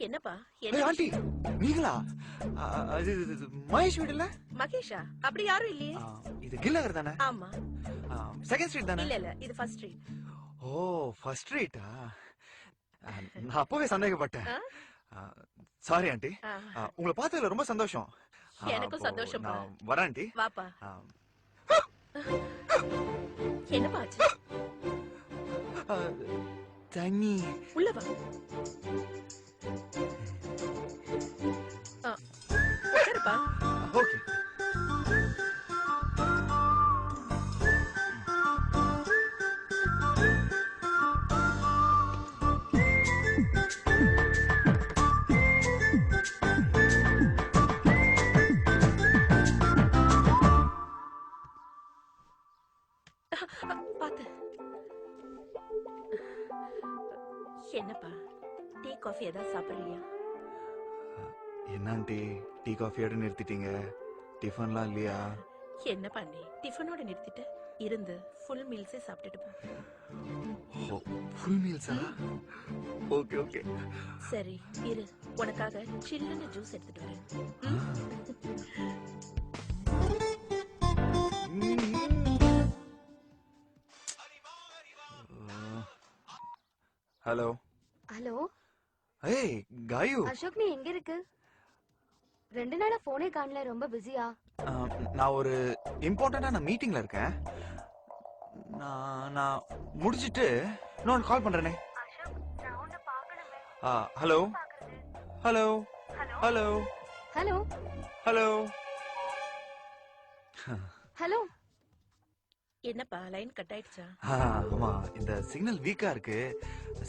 என்னப்பா ஏய் ஆண்டி நீங்களா மகேஷ் வீடு இல்ல மகேஷா அப்படி யாரும் இல்லையே. இது கில்லகர் தானே? ஆமா. செகண்ட் ஸ்ட்ரீட் தானே? இல்ல இது ஃபர்ஸ்ட் ஸ்ட்ரீட். ஓ ஃபர்ஸ்ட் ஸ்ட்ரீட்டா? நான் அப்பவே சந்தேகப்பட்டேன். Sorry aunty. உங்களை பார்த்ததுல ரொம்ப சந்தோஷம். எனக்கும் சந்தோஷம். நான் வரேன் ஆண்டி. வாப்பா. என்னப்பா ஆச்சு? தண்ணி. உள்ள வா. உட்காருப்பா. ஓகே. பாத்து. என்னப்பா டீ காஃபி ஏதாவது சாப்பிடுறியா? என்ன ஆண்டி டீ காஃபியோட நிறுத்திட்டீங்க? டிஃபன்லாம் இல்லையா? என்ன பண்ணி டிஃபனோட நிறுத்திட்டு இருந்து ஃபுல் மீல்ஸே சாப்பிட்டுட்டு போ. ஃபுல் மீல்ஸா? Okay okay. சரி இரு, உனக்காக சில்லுன்னு ஜூஸ் எடுத்துட்டு வரேன். ஹலோ. ஹலோ. ஏய் காயு. அசோக் நீ எங்க இருக்கு? 2 நாளா போனே காணல, ரொம்ப பிஸியா? நான் ஒரு இம்பார்ட்டன்டான மீட்டிங்ல இருக்கேன். நான் முடிச்சிட்டு நான் கால் பண்றேனே. அசோக் நான் உன்னை பார்க்கணுமே. Hello hello hello hello hello hello. என்னப்பா லைன் கட் ஆயிடுச்சா? ஆமா இந்த சிக்னல் வீக்கா இருக்கு.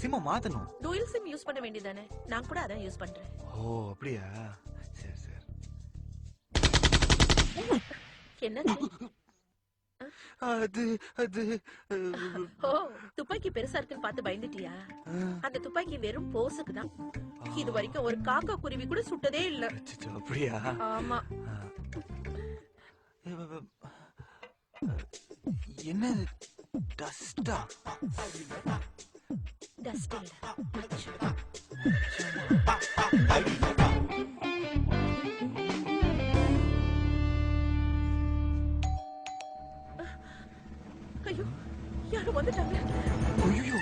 சிம்ம மாத்தணும். டூயல் சிம் யூஸ் பண்ண வேண்டியதானே? நான் கூட அதான் யூஸ் பண்றேன். ஓ அப்படியா? சரி சரி. என்னாச்சு? அது அது ஓ துப்பாக்கி பெருசா இருக்குன்னு பார்த்து பயந்துட்டியா? அந்த துப்பாக்கி வெறும் போஸுக்கு தான். இது வரைக்கும் ஒரு காக்கா குருவி கூட சுட்டதே இல்ல. அப்படியா? ஆமா. என்ன டஸ்டா? டஸ்ட் இல்ல. ஐயோ யாரும் வந்துட்டாங்க. ஐயோ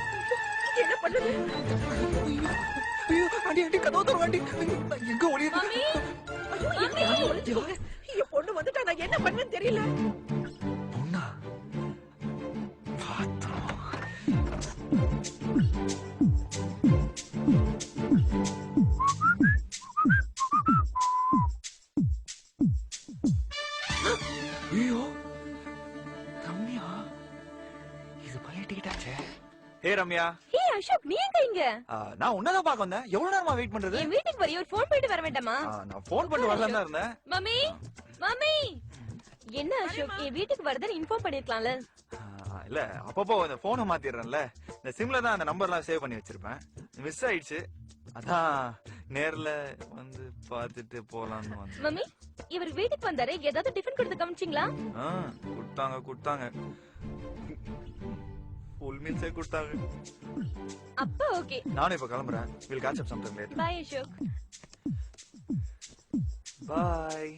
என்ன பண்ணுது? ஐயோ ஆண்டி ஆண்டி கதவு தர ஆண்டி. எங்க ஓடியது? ஐயோ என்ன ஒளிச்சுக்கோங்க. என் பொண்ணு வந்துட்டா, நான் என்ன பண்ணுவேன்னு தெரியல. பொண்ணா? பாத்தோம். ஐயோ ரம்யா, இது பழைய டிக்கெட் ஆச்சே. ஹே ரம்யா. ஹே அசோக், நீ எங்க இங்க? நான் உன்னதான் பார்க்க வந்தேன். எவ்வளவு நேரமா வெயிட் பண்றது? என் வீட்டுக்கு வரைய ஒரு ஃபோன் பண்ணிட்டு வர வேண்டாமா? நான் ஃபோன் பண்ணிட்டு வரலாம் தான் இருந்தேன். Mummy mummy. என்ன அசோக், என் வீட்டுக்கு வரதுன்னு இன்ஃபார்ம் பண்ணிருக்கலாம்ல? இல்ல அப்பப்போ இந்த போனை மாத்திடுறேன்ல. இந்த சிம்ல தான் அந்த நம்பர்லாம் சேவ் பண்ணி வச்சிருப்பேன். மிஸ் ஆயிடுச்சு. அதான் நேர்ல வந்து பாத்துட்டு போலாம்னு வந்தேன். மம்மி, இவர் வீட்டுக்கு வந்தாரு, ஏதாவது டிஃபன் கொடுத்து கவனிச்சிங்களா? கொடுத்தாங்க. ஃபுல் மீல்ஸே கொடுத்தாங்க. அப்ப ஓகே. நானும் இப்ப கிளம்புறேன். We'll catch up sometime later. Bye Ashok. Bye.